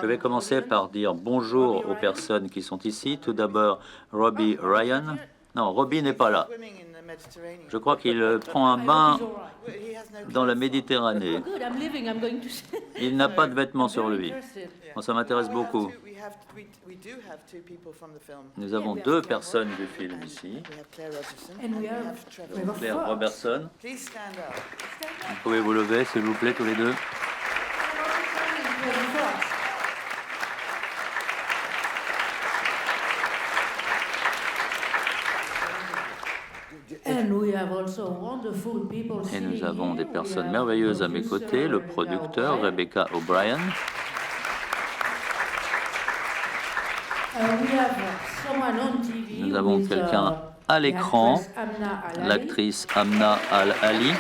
Je vais commencer par dire bonjour aux personnes qui sont ici. Tout d'abord, Robbie Ryan. Non, Robbie n'est pas là. Je crois qu'il prend un bain dans la Méditerranée. Il n'a pas de vêtements sur lui. Bon, ça m'intéresse beaucoup. Nous avons deux personnes du film ici. Claire Robertson. Vous pouvez vous lever, s'il vous plaît, tous les deux. Et nous avons des personnes merveilleuses à mes côtés, le producteur Rebecca O'Brien. Nous avons quelqu'un à l'écran, l'actrice Amna Al-Ali.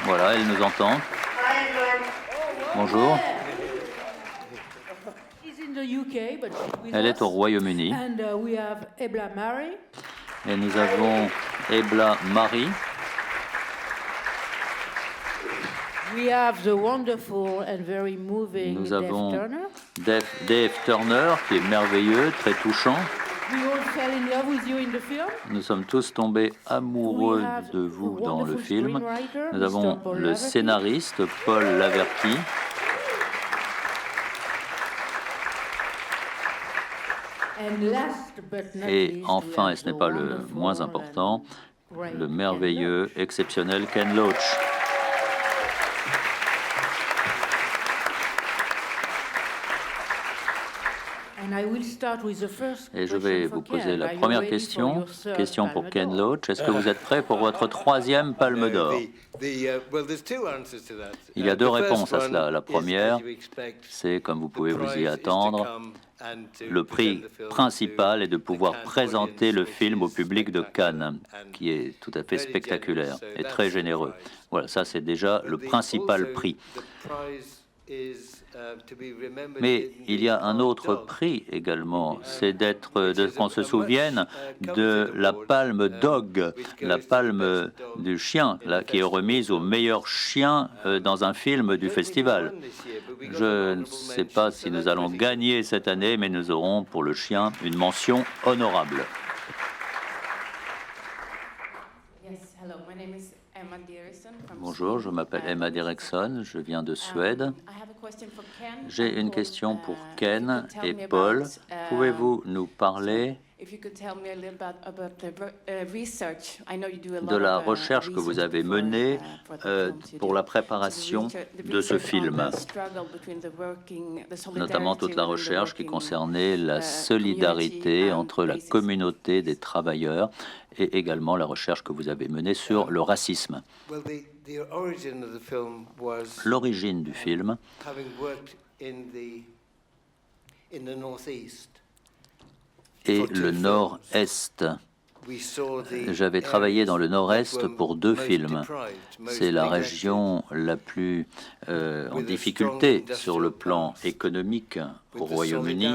Voilà, elle nous entend. Bonjour. Elle est au Royaume-Uni. Et nous avons Ebla Marie. Nous avons Dave Turner, qui est merveilleux, très touchant. Nous sommes tous tombés amoureux de vous dans le film. Nous avons le scénariste Paul Laverty. Et enfin, et ce n'est pas le moins important, le merveilleux, exceptionnel Ken Loach. Et je vais vous poser la première question. Question pour Ken Loach. Est-ce que vous êtes prêt pour votre troisième Palme d'Or? Il y a deux réponses à cela. La première, c'est, comme vous pouvez vous y attendre, le prix principal est de pouvoir présenter le film au public de Cannes, qui est tout à fait spectaculaire et très généreux. Voilà, ça c'est déjà le principal prix. Mais il y a un autre prix également, c'est qu'on se souvienne de la palme Dog, la palme du chien, là, qui est remise au meilleur chien dans un film du festival. Je ne sais pas si nous allons gagner cette année, mais nous aurons pour le chien une mention honorable. Bonjour, je m'appelle Emma Derrickson, je viens de Suède. J'ai une question pour Ken et Paul. Pouvez-vous nous parler de la recherche que vous avez menée pour la préparation de ce film, notamment toute la recherche qui concernait la solidarité entre la communauté des travailleurs et également la recherche que vous avez menée sur le racisme. L'origine du film et le Nord-Est. J'avais travaillé dans le Nord-Est pour deux films. C'est la région la plus en difficulté sur le plan économique au Royaume-Uni,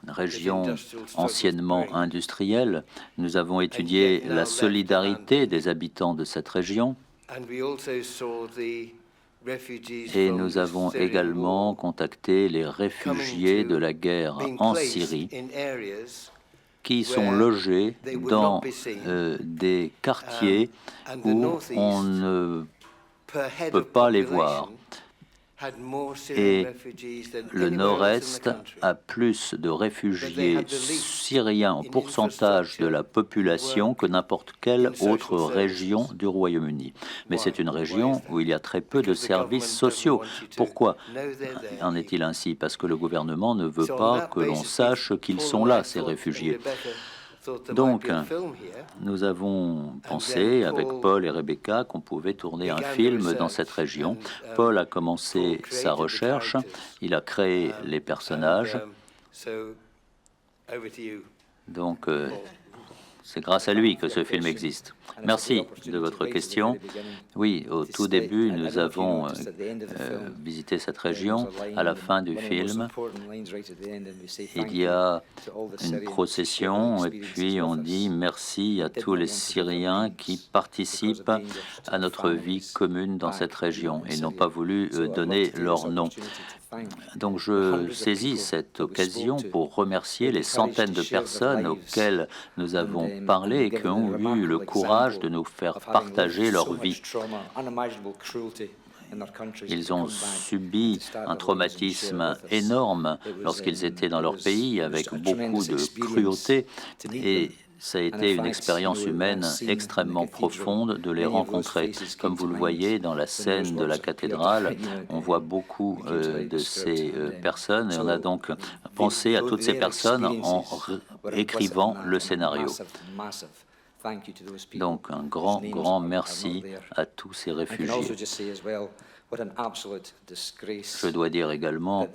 une région anciennement industrielle. Nous avons étudié la solidarité des habitants de cette région. Et nous avons également contacté les réfugiés de la guerre en Syrie qui sont logés dans des quartiers où on ne peut pas les voir. Et le Nord-Est a plus de réfugiés syriens en pourcentage de la population que n'importe quelle autre région du Royaume-Uni. Mais c'est une région où il y a très peu de services sociaux. Pourquoi en est-il ainsi? Parce que le gouvernement ne veut pas que l'on sache qu'ils sont là, ces réfugiés. Donc, nous avons pensé avec Paul et Rebecca qu'on pouvait tourner un film dans cette région. Paul a commencé sa recherche, il a créé les personnages. Donc, c'est grâce à lui que ce film existe. Merci de votre question. Oui, au tout début, nous avons visité cette région. À la fin du film, il y a une procession et puis on dit merci à tous les Syriens qui participent à notre vie commune dans cette région. Ils n'ont pas voulu donner leur nom. Donc je saisis cette occasion pour remercier les centaines de personnes auxquelles nous avons parlé et qui ont eu le courage de nous faire partager leur vie. Ils ont subi un traumatisme énorme lorsqu'ils étaient dans leur pays, avec beaucoup de cruauté, et ça a été une expérience humaine extrêmement profonde de les rencontrer. Comme vous le voyez dans la scène de la cathédrale, on voit beaucoup de ces personnes, et on a donc pensé à toutes ces personnes en écrivant le scénario. Donc un grand merci à tous ces réfugiés. Je dois dire également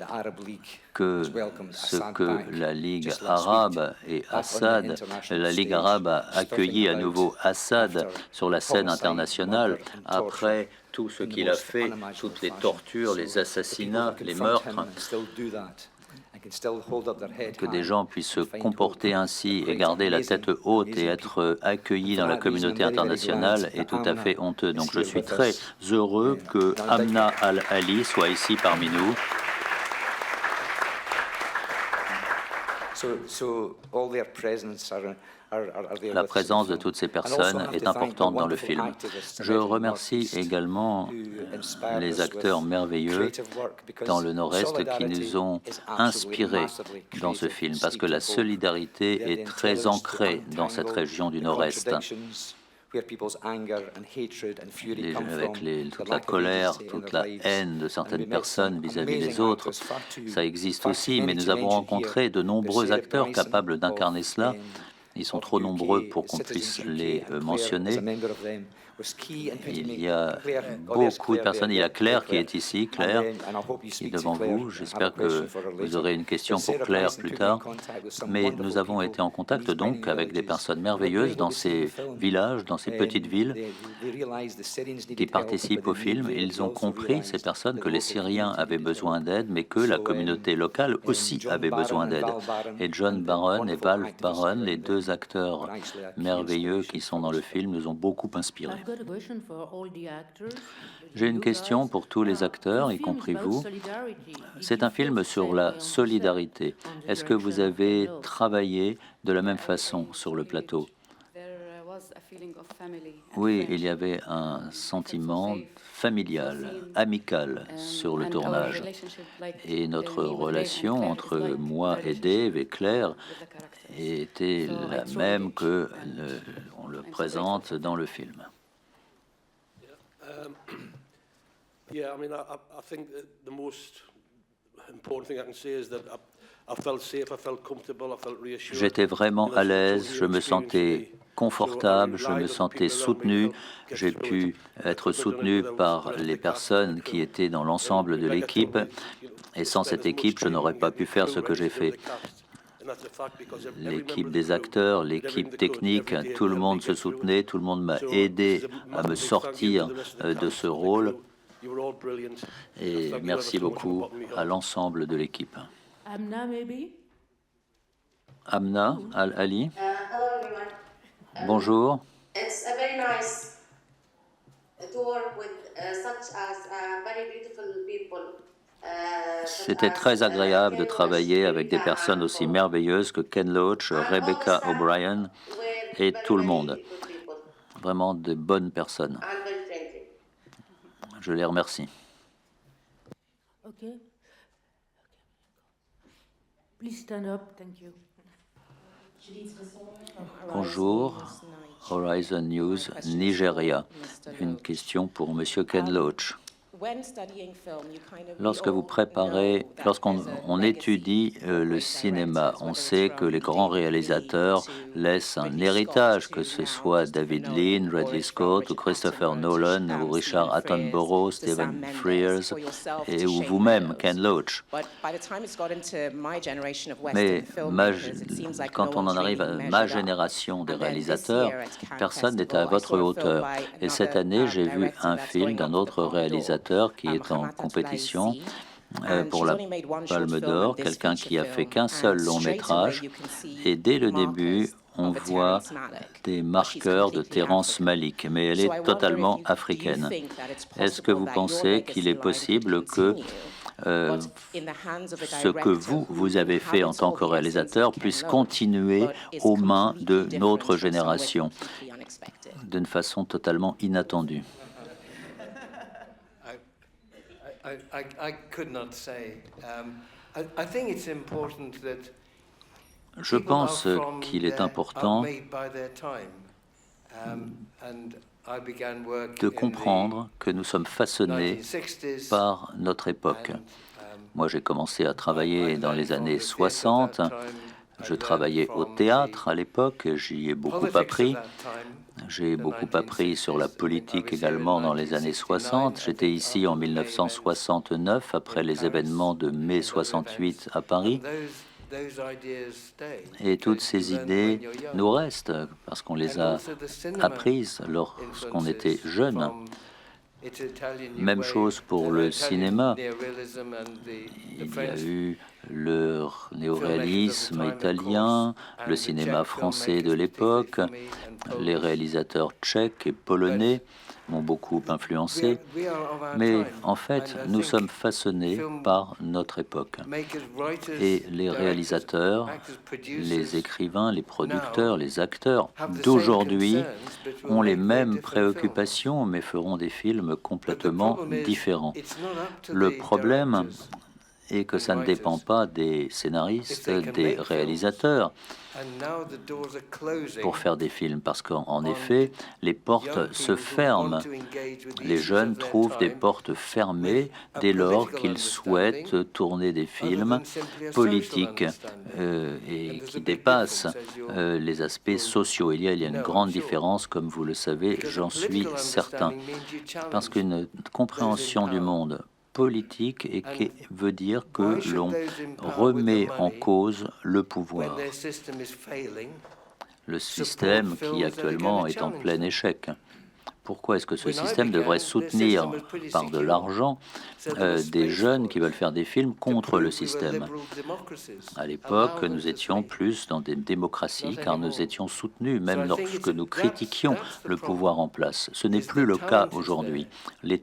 que ce que la Ligue arabe et Assad, la Ligue arabe a accueilli à nouveau Assad sur la scène internationale après tout ce qu'il a fait, toutes les tortures, les assassinats, les meurtres. Que des gens puissent se comporter ainsi et garder la tête haute et être accueillis dans la communauté internationale est tout à fait honteux. Donc je suis très heureux que Amna Al-Ali soit ici parmi nous. La présence de toutes ces personnes est importante dans le film. Je remercie également les acteurs merveilleux dans le Nord-Est qui nous ont inspirés dans ce film, parce que la solidarité est très ancrée dans cette région du Nord-Est. Avec toute la colère, toute la haine de certaines personnes vis-à-vis des autres, ça existe aussi, mais nous avons rencontré de nombreux acteurs capables d'incarner cela. Ils sont trop nombreux pour qu'on puisse les mentionner. Il y a beaucoup de personnes. Il y a Claire qui est ici, Claire, qui est devant vous. J'espère que vous aurez une question pour Claire plus tard. Mais nous avons été en contact donc avec des personnes merveilleuses dans ces villages, dans ces petites villes qui participent au film. Ils ont compris, ces personnes, que les Syriens avaient besoin d'aide, mais que la communauté locale aussi avait besoin d'aide. Et John Barron et Val Barron, les deux acteurs merveilleux qui sont dans le film, nous ont beaucoup inspirés. J'ai une question pour tous les acteurs, y compris vous. C'est un film sur la solidarité. Est-ce que vous avez travaillé de la même façon sur le plateau? Oui, il y avait un sentiment familial, amical sur le tournage. Et notre relation entre moi et Dave et Claire était la même que on le présente dans le film. Yeah, I mean, I think the most important thing I can say is that I felt safe, I felt comfortable, I felt reassured. J'étais vraiment à l'aise, je me sentais confortable, je me sentais soutenu. J'ai pu être soutenu par les personnes qui étaient dans l'ensemble de l'équipe. Et sans cette équipe, je n'aurais pas pu faire ce que j'ai fait. L'équipe des acteurs, l'équipe technique, tout le monde se soutenait, tout le monde m'a aidé à me sortir de ce rôle. Et merci beaucoup à l'ensemble de l'équipe. Amna Al-Ali. Bonjour. C'était très agréable de travailler avec des personnes aussi merveilleuses que Ken Loach, Rebecca O'Brien et tout le monde. Vraiment de bonnes personnes. Je les remercie. Okay. Please stand up. Thank you. Bonjour, Horizon News, Nigeria. Une question pour Monsieur Ken Loach. Lorsque vous préparez, lorsqu'on étudie le cinéma, on sait que les grands réalisateurs laissent un héritage, que ce soit David Lean, Ridley Scott, ou Christopher Nolan, ou Richard Attenborough, Stephen Frears, et ou vous-même, Ken Loach. Mais quand on en arrive à ma génération des réalisateurs, personne n'est à votre hauteur. Et cette année, j'ai vu un film d'un autre réalisateur qui est en compétition pour la Palme d'Or, quelqu'un qui a fait qu'un seul long métrage. Et dès le début, on voit des marqueurs de Terrence Malick, mais elle est totalement africaine. Est-ce que vous pensez qu'il est possible que ce que vous avez fait en tant que réalisateur puisse continuer aux mains de notre génération d'une façon totalement inattendue? Je pense qu'il est important de comprendre que nous sommes façonnés par notre époque. Moi, j'ai commencé à travailler dans les années 60. Je travaillais au théâtre à l'époque, j'y ai beaucoup appris. J'ai beaucoup appris sur la politique également dans les années 60. J'étais ici en 1969, après les événements de mai 68 à Paris. Et toutes ces idées nous restent parce qu'on les a apprises lorsqu'on était jeune. Même chose pour le cinéma. Il y a eu le néoréalisme italien, le cinéma français de l'époque, les réalisateurs tchèques et polonais m'ont beaucoup influencé, mais en fait, nous sommes façonnés par notre époque. Et les réalisateurs, les écrivains, les producteurs, les acteurs d'aujourd'hui ont les mêmes préoccupations, mais feront des films complètement différents. Le problème est que ça ne dépend pas des scénaristes, des réalisateurs pour faire des films, parce qu'en effet, les portes se ferment. Les jeunes trouvent des portes fermées dès lors qu'ils souhaitent tourner des films politiques et qui dépassent les aspects sociaux. Il y a une grande différence, comme vous le savez, j'en suis certain, parce qu'une compréhension du monde politique et qui veut dire que l'on remet en cause le pouvoir. Le système qui actuellement est en plein échec. Pourquoi est-ce que ce système devrait soutenir par de l'argent des jeunes qui veulent faire des films contre le système? À l'époque, nous étions plus dans des démocraties car nous étions soutenus, même lorsque nous critiquions le pouvoir en place. Ce n'est plus le cas aujourd'hui. Le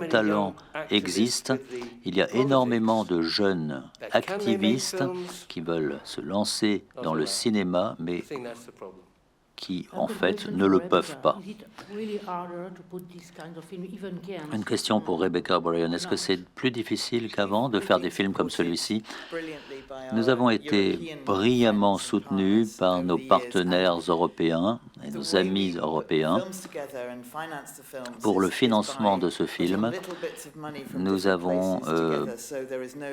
talent existe. Il y a énormément de jeunes activistes qui veulent se lancer dans le cinéma, mais qui, en fait, ne le peuvent pas. Une question pour Rebecca O'Brien. Est-ce que c'est plus difficile qu'avant de faire des films comme celui-ci? Nous avons été brillamment soutenus par nos partenaires européens et nos amis européens pour le financement de ce film. Nous avons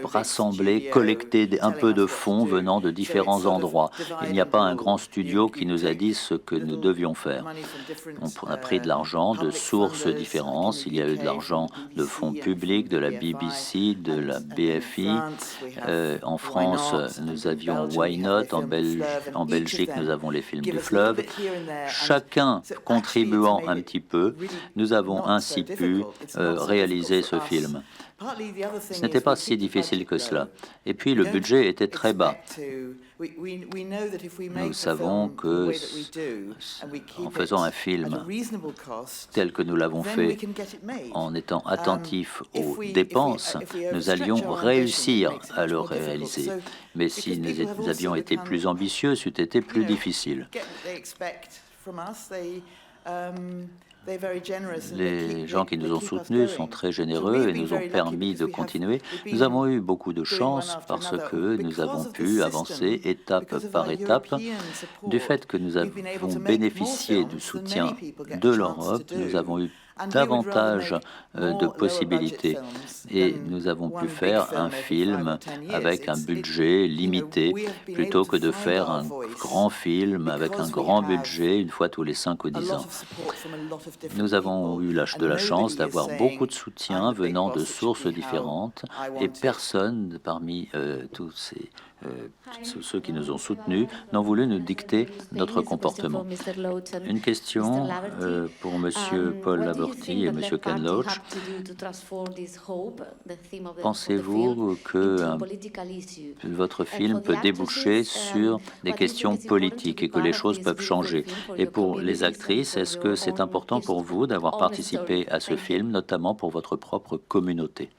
rassemblé, collecté un peu de fonds venant de différents endroits. Il n'y a pas un grand studio qui nous a dit ce que nous devions faire. On a pris de l'argent de sources différentes. Il y a eu de l'argent de fonds publics, de la BBC, de la BFI. En France, nous avions Why Not. En Belgique, nous avons les films du fleuve. Chacun contribuant un petit peu, nous avons ainsi pu réaliser ce film. Ce n'était pas si difficile que cela. Et puis le budget était très bas. Nous savons que en faisant un film tel que nous l'avons fait, en étant attentifs aux dépenses, nous allions réussir à le réaliser. Mais si nous avions été plus ambitieux, c'eût été plus difficile. Les gens qui nous ont soutenus sont très généreux et nous ont permis de continuer. Nous avons eu beaucoup de chance parce que nous avons pu avancer étape par étape. Du fait que nous avons bénéficié du soutien de l'Europe, nous avons eu davantage de possibilités et nous avons pu faire un film avec un budget limité plutôt que de faire un grand film avec un grand budget une fois tous les 5 ou 10 ans. Nous avons eu de la chance d'avoir beaucoup de soutien venant de sources différentes et personne parmi tous ceux qui nous ont soutenus n'ont voulu nous dicter notre comportement. Une question pour M. Paul Laborty et M. Ken Loach. Pensez-vous que votre film peut déboucher sur des questions politiques et que les choses peuvent changer? Et pour les actrices, est-ce que c'est important pour vous d'avoir participé à ce film, notamment pour votre propre communauté?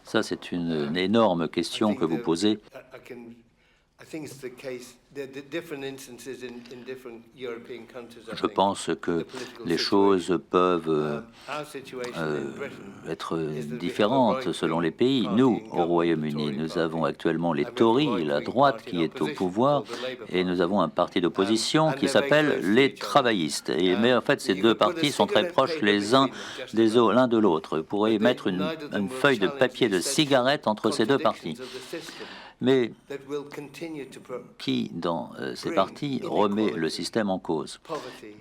Ça, c'est une énorme question que vous posez. Je pense que les choses peuvent être différentes selon les pays. Nous, au Royaume-Uni, nous avons actuellement les Tories, la droite qui est au pouvoir, et nous avons un parti d'opposition qui s'appelle les travaillistes. Mais en fait, ces deux partis sont très proches les uns l'un de l'autre. Vous pourrez mettre une feuille de papier de cigarette entre ces deux partis. Mais qui, dans ces partis, remet le système en cause?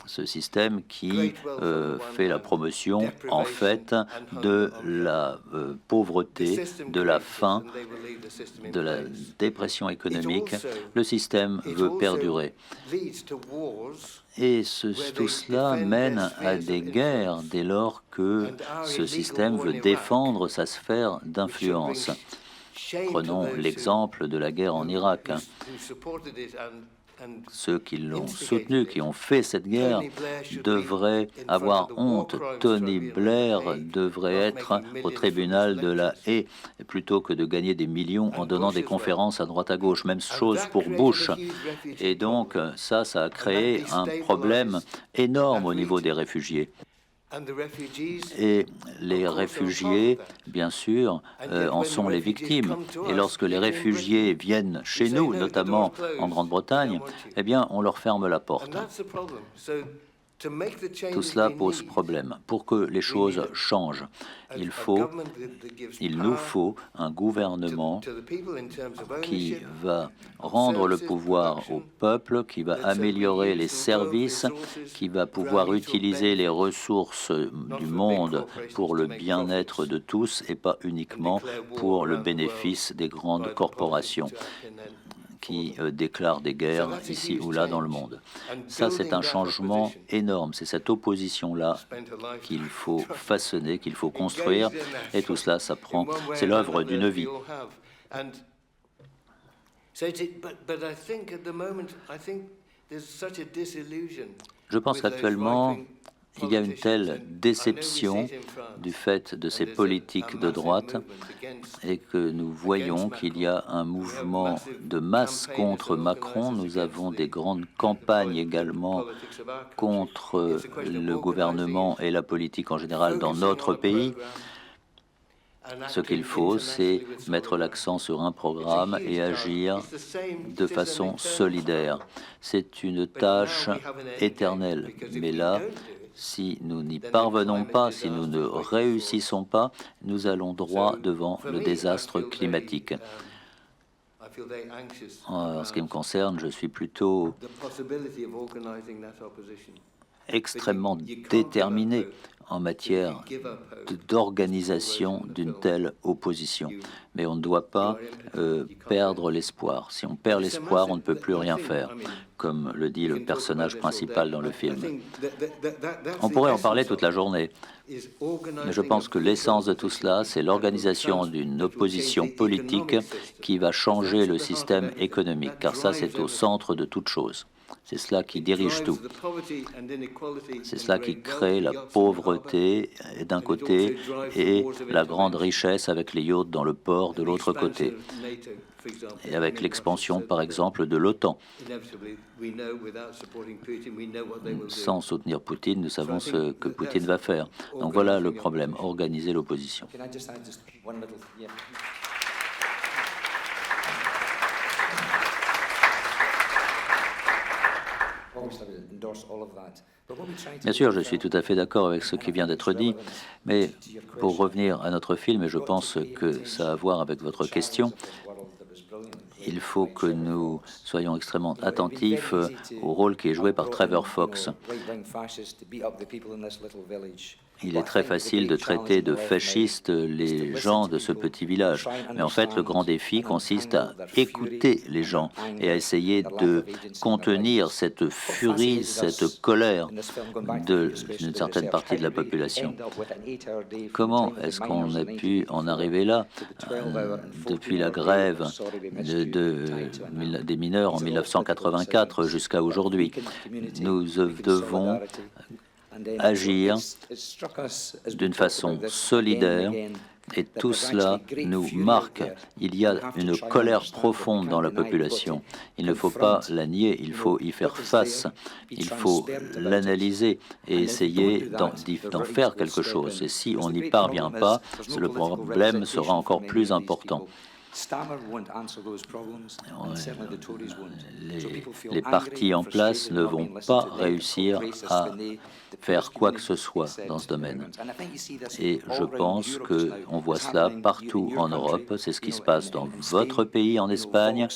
Ce système qui fait la promotion, en fait, de la pauvreté, de la faim, de la dépression économique. Le système veut perdurer. Et tout cela mène à des guerres dès lors que ce système veut défendre sa sphère d'influence. Prenons l'exemple de la guerre en Irak. Ceux qui l'ont soutenu, qui ont fait cette guerre, devraient avoir honte. Tony Blair devrait être au tribunal de la Haye plutôt que de gagner des millions en donnant des conférences à droite à gauche. Même chose pour Bush. Et donc, ça a créé un problème énorme au niveau des réfugiés. Et les réfugiés, bien sûr, en sont les victimes. Et lorsque les réfugiés viennent chez nous, notamment en Grande-Bretagne, eh bien, on leur ferme la porte. Tout cela pose problème. Pour que les choses changent, il nous faut un gouvernement qui va rendre le pouvoir au peuple, qui va améliorer les services, qui va pouvoir utiliser les ressources du monde pour le bien-être de tous et pas uniquement pour le bénéfice des grandes corporations qui déclarent des guerres ici ou là dans le monde. Ça, c'est un changement énorme. C'est cette opposition-là qu'il faut façonner, qu'il faut construire. Et tout cela, c'est l'œuvre d'une vie. Je pense qu'actuellement, il y a une telle déception du fait de ces politiques de droite et que nous voyons qu'il y a un mouvement de masse contre Macron. Nous avons des grandes campagnes également contre le gouvernement et la politique en général dans notre pays. Ce qu'il faut, c'est mettre l'accent sur un programme et agir de façon solidaire. C'est une tâche éternelle. Mais là, si nous n'y parvenons pas, si nous ne réussissons pas, nous allons droit devant le désastre climatique. En ce qui me concerne, je suis plutôt extrêmement déterminé en matière d'organisation d'une telle opposition. Mais on ne doit pas perdre l'espoir. Si on perd l'espoir, on ne peut plus rien faire, comme le dit le personnage principal dans le film. On pourrait en parler toute la journée, mais je pense que l'essence de tout cela, c'est l'organisation d'une opposition politique qui va changer le système économique, car ça, c'est au centre de toute chose. C'est cela qui dirige tout. C'est cela qui crée la pauvreté d'un côté et la grande richesse avec les yachts dans le port de l'autre côté. Et avec l'expansion, par exemple, de l'OTAN. Sans soutenir Poutine, nous savons ce que Poutine va faire. Donc voilà le problème, organiser l'opposition. Bien sûr, je suis tout à fait d'accord avec ce qui vient d'être dit, mais pour revenir à notre film, et je pense que ça a à voir avec votre question, il faut que nous soyons extrêmement attentifs au rôle qui est joué par Trevor Fox. Il est très facile de traiter de fascistes les gens de ce petit village. Mais en fait, le grand défi consiste à écouter les gens et à essayer de contenir cette furie, cette colère d'une certaine partie de la population. Comment est-ce qu'on a pu en arriver là depuis la grève des mineurs en 1984 jusqu'à aujourd'hui? Nous devons agir d'une façon solidaire et tout cela nous marque. Il y a une colère profonde dans la population. Il ne faut pas la nier, il faut y faire face, il faut l'analyser et essayer d'en faire quelque chose. Et si on n'y parvient pas, le problème sera encore plus important. Les partis en place ne vont pas réussir à faire quoi que ce soit dans ce domaine. Et je pense qu'on voit cela partout en Europe. C'est ce qui se passe dans votre pays, en Espagne.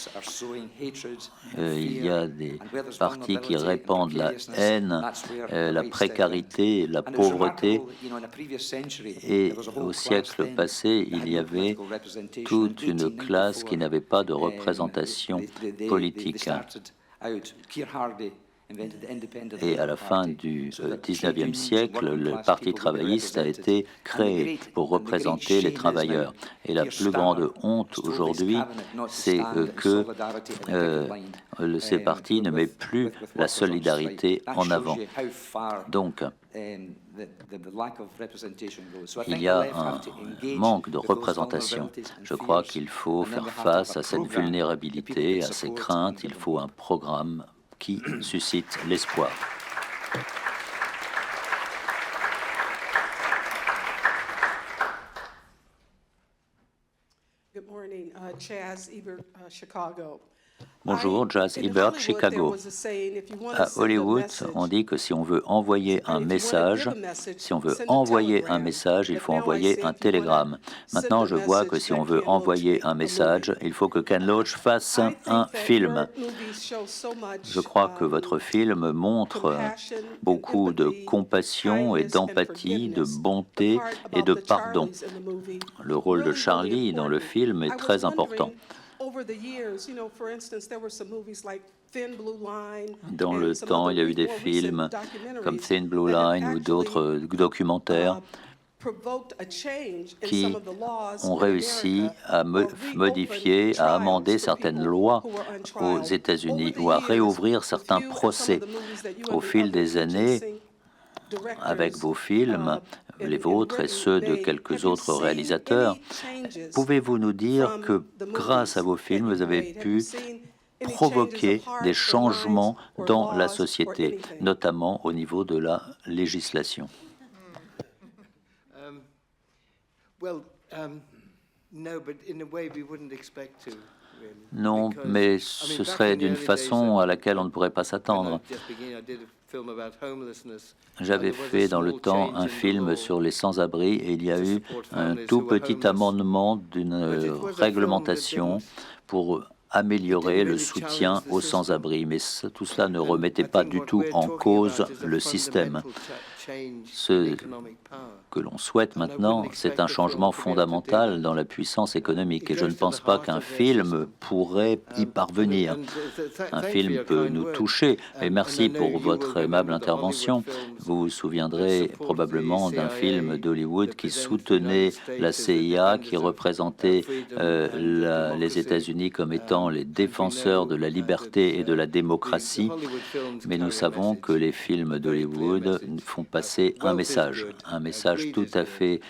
Il y a des partis qui répandent la haine, la précarité, la pauvreté. Et au siècle passé, il y avait toute une classe qui n'avait pas de représentation politique. Et à la fin du XIXe siècle, le Parti travailliste a été créé pour représenter les travailleurs. Et la plus grande honte aujourd'hui, c'est que ces partis ne mettent plus la solidarité en avant. Donc, il y a un manque de représentation. Je crois qu'il faut faire face à cette vulnérabilité, à ces craintes. Il faut un programme qui suscite l'espoir. Good morning, Chaz Ebert, Chicago. Bonjour, Chaz Ebert, Chicago. À Hollywood, on dit que si on veut envoyer un message, il faut envoyer un télégramme. Maintenant, je vois que si on veut envoyer un message, il faut que Ken Loach fasse un film. Je crois que votre film montre beaucoup de compassion et d'empathie, de bonté et de pardon. Le rôle de Charlie dans le film est très important. Dans le temps, il y a eu des films comme Thin Blue Line ou d'autres documentaires qui ont réussi à modifier, à amender certaines lois aux États-Unis ou à réouvrir certains procès. Au fil des années, avec vos films, les vôtres et ceux de quelques autres réalisateurs, pouvez-vous nous dire que grâce à vos films, vous avez pu provoquer des changements dans la société, notamment au niveau de la législation? Non, mais ce serait d'une façon à laquelle on ne pourrait pas s'attendre. J'avais fait dans le temps un film sur les sans-abri et il y a eu un tout petit amendement d'une réglementation pour améliorer le soutien aux sans-abri. Mais tout cela ne remettait pas du tout en cause le système. Ce que l'on souhaite maintenant, c'est un changement fondamental dans la puissance économique. Et je ne pense pas qu'un film pourrait y parvenir. Un film peut nous toucher. Et merci pour votre aimable intervention. Vous vous souviendrez probablement d'un film d'Hollywood qui soutenait la CIA, qui représentait les États-Unis comme étant les défenseurs de la liberté et de la démocratie. Mais nous savons que les films d'Hollywood font passer un message tout à fait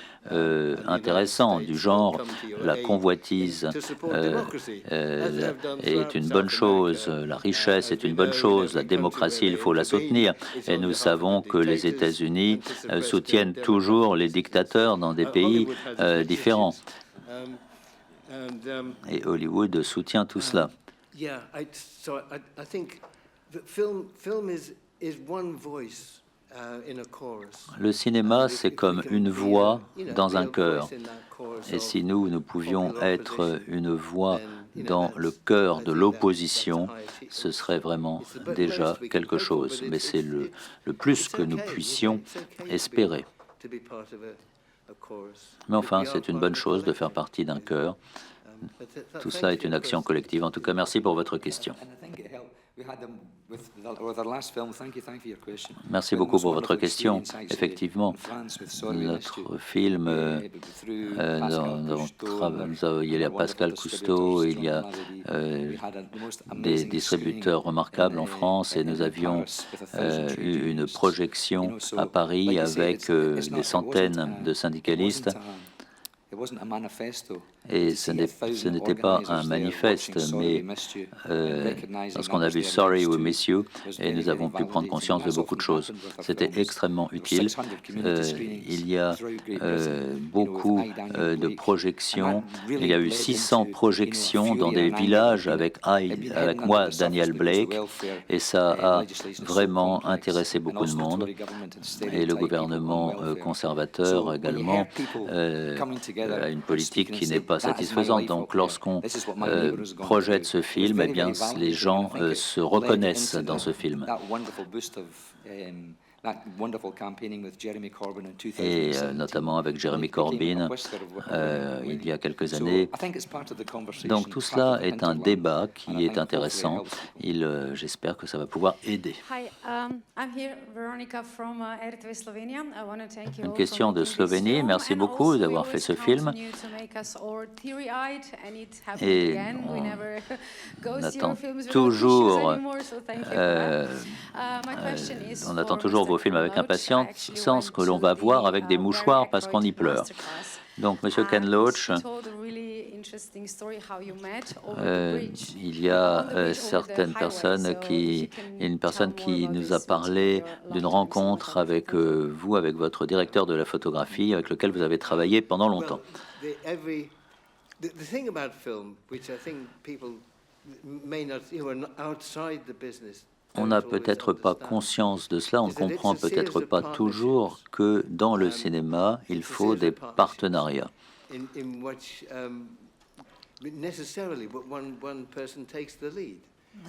intéressant, du genre la convoitise est une bonne chose, la richesse est une bonne chose, la démocratie, il faut la soutenir. Et nous savons que les États-Unis soutiennent toujours les dictateurs dans des pays différents. Et Hollywood soutient tout cela. Le cinéma, c'est comme une voix dans un chœur. Et si nous pouvions être une voix dans le cœur de l'opposition, ce serait vraiment déjà quelque chose. Mais c'est le plus que nous puissions espérer. Mais enfin, c'est une bonne chose de faire partie d'un chœur. Tout cela est une action collective. En tout cas, merci pour votre question. Merci beaucoup pour votre question. Effectivement, notre film, il y a Pascal Cousteau, il y a des distributeurs remarquables en France et nous avions eu une projection à Paris avec des centaines de syndicalistes. Et ce n'était pas un manifeste, mais lorsqu'on a vu Sorry, We Miss You, et nous avons pu prendre conscience de beaucoup de choses. C'était extrêmement utile. Il y a beaucoup de projections. Il y a eu 600 projections dans des villages avec moi, Daniel Blake, et ça a vraiment intéressé beaucoup de monde. Et le gouvernement conservateur également a une politique qui n'est pas satisfaisante. Donc, lorsqu'on projette ce film, eh bien, les gens se reconnaissent dans ce film. Et notamment avec Jeremy Corbyn il y a quelques années. Donc tout cela est un débat qui est intéressant. J'espère que ça va pouvoir aider. Une question de Slovénie. Merci beaucoup d'avoir fait ce film. Et on attend toujours vos films avec impatience, sans ce que l'on va voir avec des mouchoirs parce qu'on y pleure. Donc, Monsieur Ken Loach, il y a certaines personnes une personne qui nous a parlé d'une rencontre avec vous, avec votre directeur de la photographie, avec lequel vous avez travaillé pendant longtemps. On n'a peut-être pas conscience de cela, on ne comprend peut-être pas toujours que dans le cinéma, il faut des partenariats.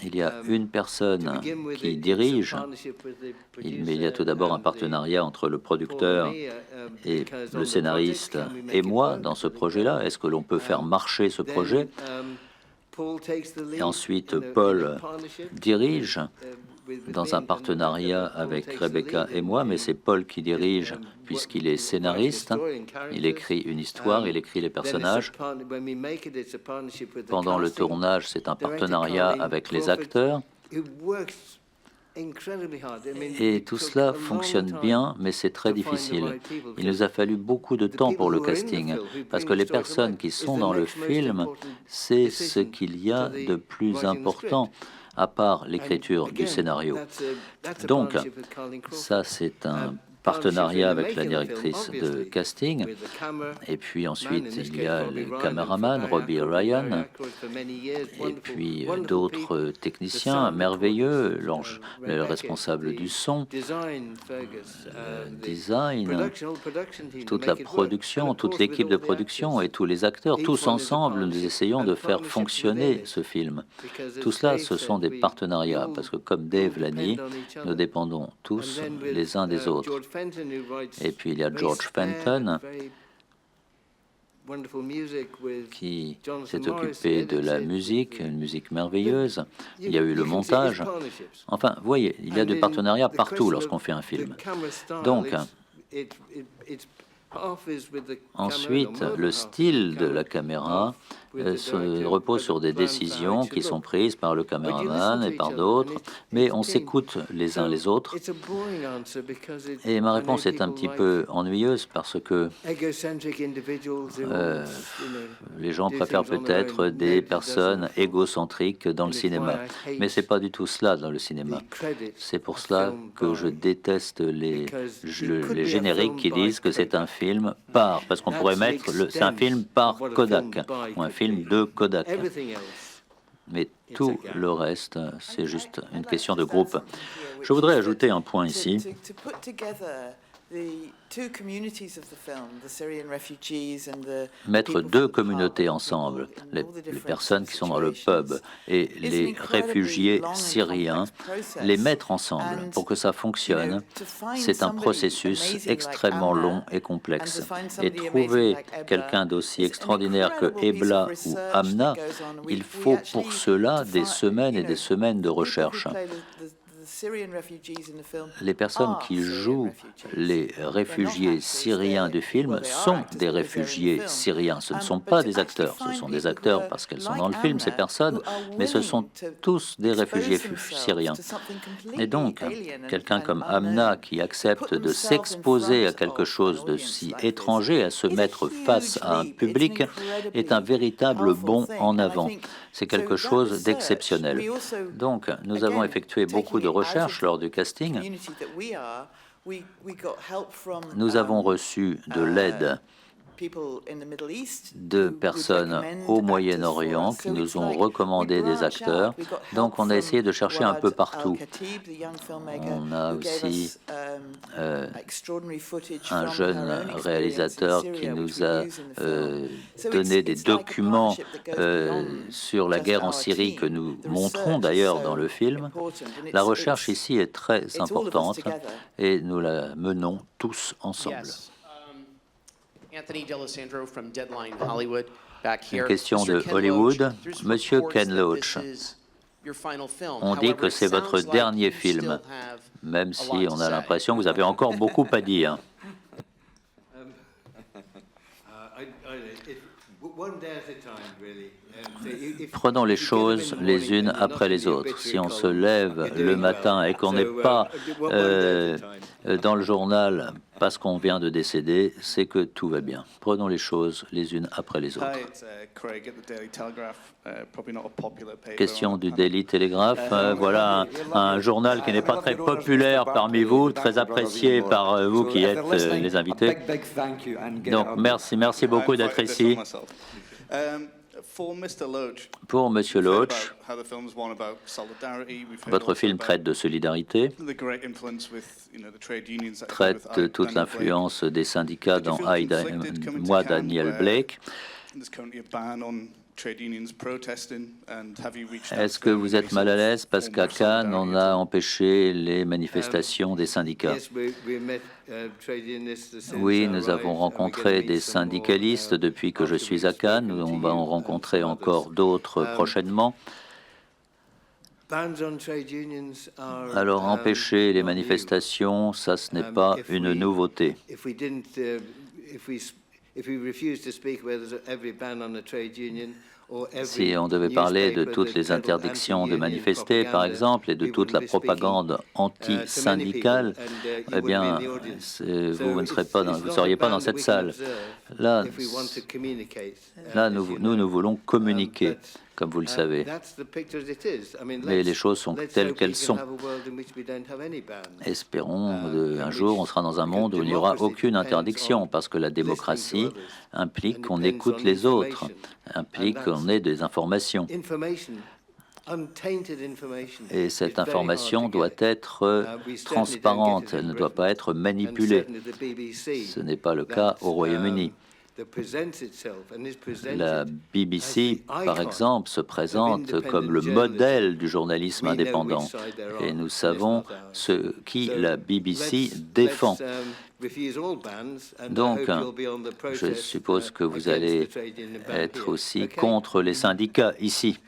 Il y a une personne qui dirige, mais il y a tout d'abord un partenariat entre le producteur et le scénariste et moi dans ce projet-là. Est-ce que l'on peut faire marcher ce projet ? Et ensuite, Paul dirige dans un partenariat avec Rebecca et moi, mais c'est Paul qui dirige puisqu'il est scénariste. Il écrit une histoire, il écrit les personnages. Pendant le tournage, c'est un partenariat avec les acteurs. Et tout cela fonctionne bien, mais c'est très difficile. Il nous a fallu beaucoup de temps pour le casting, parce que les personnes qui sont dans le film, c'est ce qu'il y a de plus important, à part l'écriture du scénario. Donc, ça, c'est un partenariat avec la directrice de casting. Et puis ensuite, il y a le caméraman, Robbie Ryan, et puis d'autres techniciens merveilleux, le responsable du son, design, toute la production, toute l'équipe de production et tous les acteurs, tous ensemble, nous essayons de faire fonctionner ce film. Tout cela, ce sont des partenariats, parce que comme Dave l'a dit, nous dépendons tous les uns des autres. Et puis il y a George Fenton qui s'est occupé de la musique, une musique merveilleuse. Il y a eu le montage. Enfin, vous voyez, il y a des partenariats partout lorsqu'on fait un film. Donc, ensuite, le style de la caméra se repose sur des décisions qui sont prises par le caméraman et par d'autres, mais on s'écoute les uns les autres. Et ma réponse est un petit peu ennuyeuse parce que les gens préfèrent peut-être des personnes égocentriques dans le cinéma, mais c'est pas du tout cela dans le cinéma. C'est pour cela que je déteste les génériques qui disent que c'est un film parce qu'on pourrait mettre c'est un film par Kodak ou un film de Kodak. Mais tout le reste, c'est juste une question de groupe. Je voudrais ajouter un point ici. Mettre deux communautés ensemble, les personnes qui sont dans le pub et les réfugiés syriens, les mettre ensemble pour que ça fonctionne, c'est un processus extrêmement long et complexe. Et trouver quelqu'un d'aussi extraordinaire que Ebla ou Amna, il faut pour cela des semaines et des semaines de recherche. Les personnes qui jouent les réfugiés syriens du film sont des réfugiés syriens. Ce ne sont pas des acteurs. Ce sont des acteurs parce qu'elles sont dans le film, ces personnes, mais ce sont tous des réfugiés syriens. Et donc, quelqu'un comme Amna qui accepte de s'exposer à quelque chose de si étranger, à se mettre face à un public, est un véritable bond en avant. C'est quelque chose d'exceptionnel. Donc, nous avons effectué beaucoup de recherches lors du casting. Nous avons reçu de l'aide de personnes au Moyen-Orient qui nous ont recommandé des acteurs. Donc on a essayé de chercher un peu partout. On a aussi un jeune réalisateur qui nous a donné des documents sur la guerre en Syrie que nous montrons d'ailleurs dans le film. La recherche ici est très importante et nous la menons tous ensemble. Anthony D'Alessandro from Deadline Hollywood, back here. Une question de Hollywood. Monsieur Ken Loach, on dit que c'est votre dernier film, même si on a l'impression que vous avez encore beaucoup à dire. Prenons les choses les unes après les autres. Si on se lève le matin et qu'on n'est pas dans le journal parce qu'on vient de décéder, c'est que tout va bien. Prenons les choses les unes après les autres. Question du Daily Telegraph. Voilà un journal qui n'est pas très populaire parmi vous, très apprécié par vous qui êtes les invités. Donc merci beaucoup d'être ici. Pour Monsieur Loach, votre film traite de solidarité, traite toute l'influence des syndicats dans Moi, Daniel Blake. Est-ce que vous êtes mal à l'aise parce qu'à Cannes, on a empêché les manifestations des syndicats? Oui, nous avons rencontré des syndicalistes depuis que je suis à Cannes. On va en rencontrer encore d'autres prochainement. Alors, empêcher les manifestations, ça, ce n'est pas une nouveauté. Si on devait parler de toutes les interdictions de manifester, par exemple, et de toute la propagande anti-syndicale, eh bien, vous ne seriez pas dans cette salle. Là, nous voulons communiquer, comme vous le savez. Mais les choses sont telles qu'elles sont. Espérons un jour, on sera dans un monde où il n'y aura aucune interdiction, parce que la démocratie implique qu'on écoute les autres, implique qu'on ait des informations. Et cette information doit être transparente, elle ne doit pas être manipulée. Ce n'est pas le cas au Royaume-Uni. La BBC, par exemple, se présente comme le modèle du journalisme indépendant. Et nous savons ce qui la BBC défend. Donc, je suppose que vous allez être aussi contre les syndicats ici.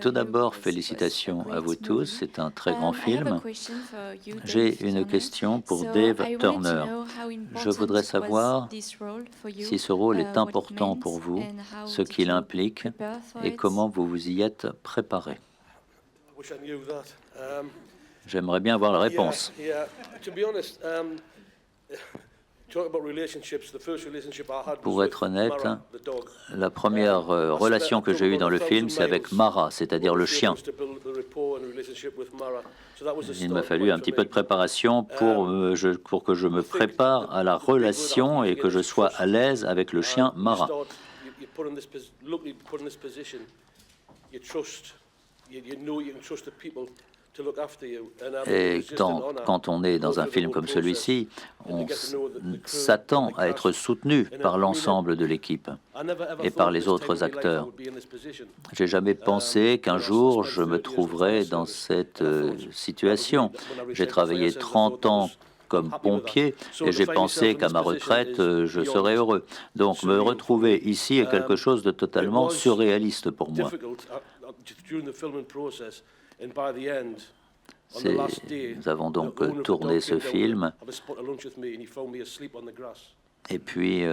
Tout d'abord, félicitations à vous tous. C'est un très grand film. J'ai une question pour Dave Turner. Je voudrais savoir si ce rôle est important pour vous, ce qu'il implique et comment vous vous y êtes préparé. J'aimerais bien avoir la réponse. Pour être honnête, la première relation que j'ai eue dans le film, c'est avec Mara, c'est-à-dire le chien. Il m'a fallu un petit peu de préparation pour que je me prépare à la relation et que je sois à l'aise avec le chien Mara. Et quand on est dans un film comme celui-ci, on s'attend à être soutenu par l'ensemble de l'équipe et par les autres acteurs. J'ai jamais pensé qu'un jour je me trouverais dans cette situation. J'ai travaillé 30 ans comme pompier et j'ai pensé qu'à ma retraite, je serais heureux. Donc me retrouver ici est quelque chose de totalement surréaliste pour moi. Nous avons donc tourné ce film et puis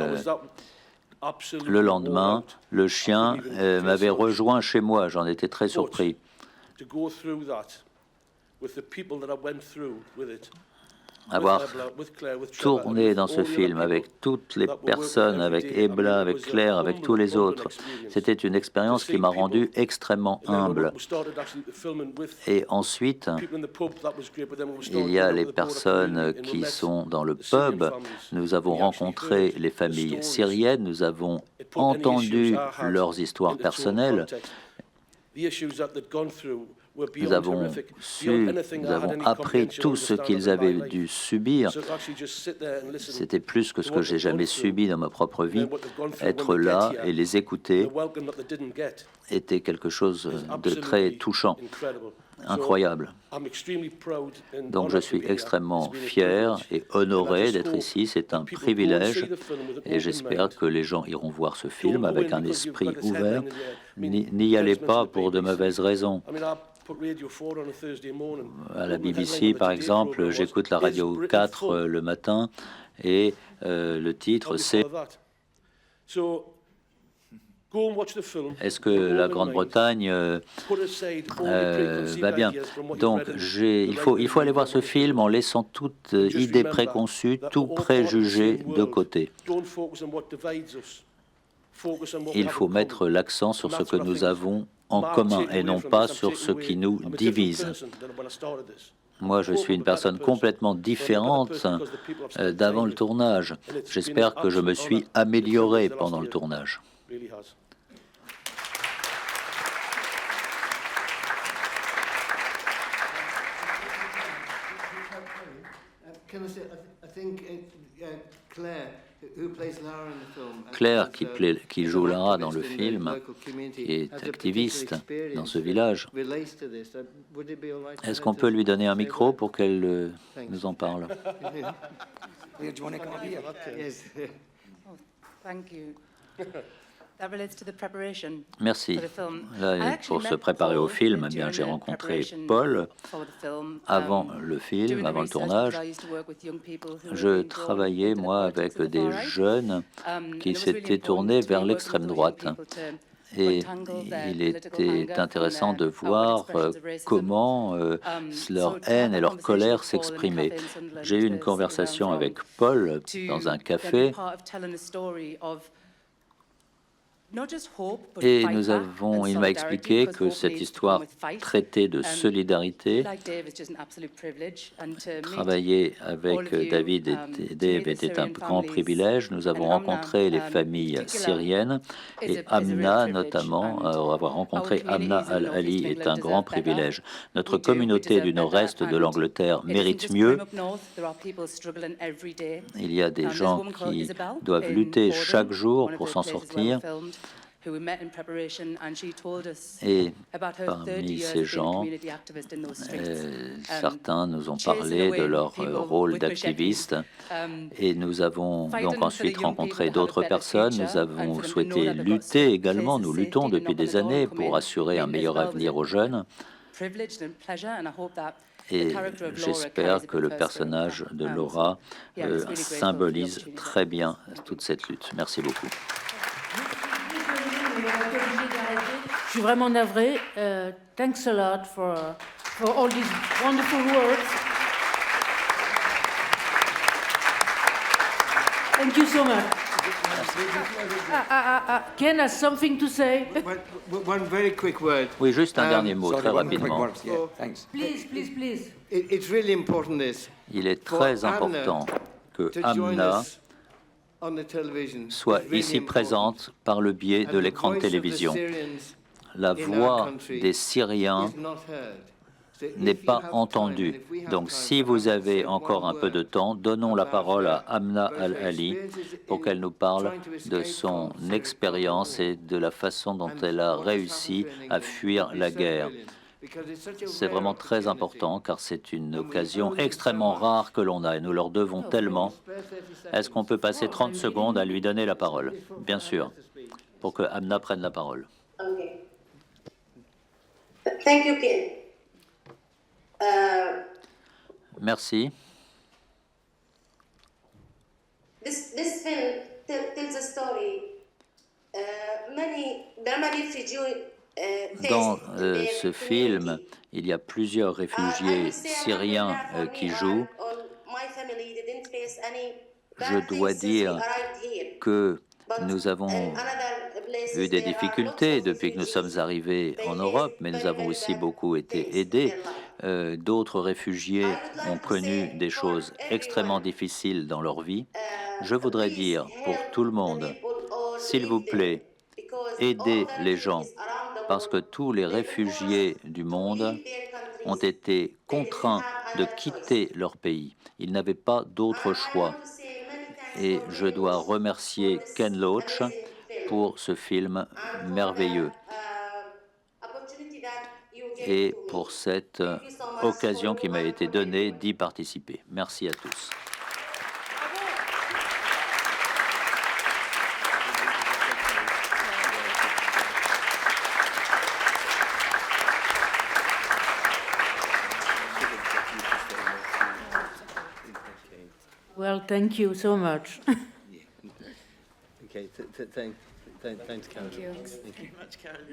le lendemain, le chien m'avait rejoint chez moi. J'en étais très surpris. Avoir tourné dans ce film avec toutes les personnes, avec Ebla, avec Claire, avec tous les autres, c'était une expérience qui m'a rendu extrêmement humble. Et ensuite, il y a les personnes qui sont dans le pub. Nous avons rencontré les familles syriennes, nous avons entendu leurs histoires personnelles. Nous avons appris tout ce qu'ils avaient dû subir. C'était plus que ce que j'ai jamais subi dans ma propre vie. Être là et les écouter était quelque chose de très touchant, incroyable. Donc je suis extrêmement fier et honoré d'être ici. C'est un privilège et j'espère que les gens iront voir ce film avec un esprit ouvert. N'y allez pas pour de mauvaises raisons. À la BBC, par exemple, j'écoute la radio 4 le matin et le titre c'est Est-ce que la Grande-Bretagne va bien? Donc il faut aller voir ce film en laissant toute idée préconçue, tout préjugé de côté. Il faut mettre l'accent sur ce que nous avons en commun et non pas sur ce qui nous divise. Moi, je suis une personne complètement différente d'avant le tournage. J'espère que je me suis amélioré pendant le tournage. Claire, qui joue Lara dans le film, qui est activiste dans ce village, est-ce qu'on peut lui donner un micro pour qu'elle nous en parle? Merci. Là, pour se préparer au film, eh bien, j'ai rencontré Paul avant le film, avant le tournage. Je travaillais, moi, avec des jeunes qui s'étaient tournés vers l'extrême droite. Et il était intéressant de voir comment leur haine et leur colère s'exprimaient. J'ai eu une conversation avec Paul dans un café. Et il m'a expliqué que cette histoire traitée de solidarité, travailler avec David et Dave était un grand privilège. Nous avons rencontré les familles syriennes et Amna notamment, avoir rencontré Amna Al-Ali est un grand privilège. Notre communauté du nord-est de l'Angleterre mérite mieux. Il y a des gens qui doivent lutter chaque jour pour s'en sortir. Et parmi ces gens, certains nous ont parlé de leur rôle d'activistes et nous avons donc ensuite rencontré d'autres personnes. Nous avons souhaité lutter également, nous luttons depuis des années pour assurer un meilleur avenir aux jeunes. Et j'espère que le personnage de Laura symbolise très bien toute cette lutte. Merci beaucoup. Je suis vraiment navrée. Thanks a lot for all these wonderful words. Thank you so much. Ken has something to say. One very quick word. Oui, juste un dernier mot, très rapidement. Please, please, please. It's really important this. Il est très important que Amna soit ici présente par le biais de l'écran de télévision. La voix des Syriens n'est pas entendue. Donc, si vous avez encore un peu de temps, donnons la parole à Amna Al-Ali pour qu'elle nous parle de son expérience et de la façon dont elle a réussi à fuir la guerre. C'est vraiment très important car c'est une occasion extrêmement rare que l'on a et nous leur devons tellement. Est-ce qu'on peut passer 30 secondes à lui donner la parole? Bien sûr, pour que Amna prenne la parole. Okay. Thank you, Ken. Merci. This film tells a story. Many refugees. Dans ce film, il y a plusieurs réfugiés syriens qui jouent. Je dois dire que nous avons eu des difficultés depuis que nous sommes arrivés en Europe, mais nous avons aussi beaucoup été aidés. D'autres réfugiés ont connu des choses extrêmement difficiles dans leur vie. Je voudrais dire pour tout le monde, s'il vous plaît, aidez les gens, parce que tous les réfugiés du monde ont été contraints de quitter leur pays. Ils n'avaient pas d'autre choix. Et je dois remercier Ken Loach pour ce film merveilleux et pour cette occasion qui m'a été donnée d'y participer. Merci à tous. Well, thank you so much. Okay, thanks, Karen. Thank you. Thank you very much, Karen.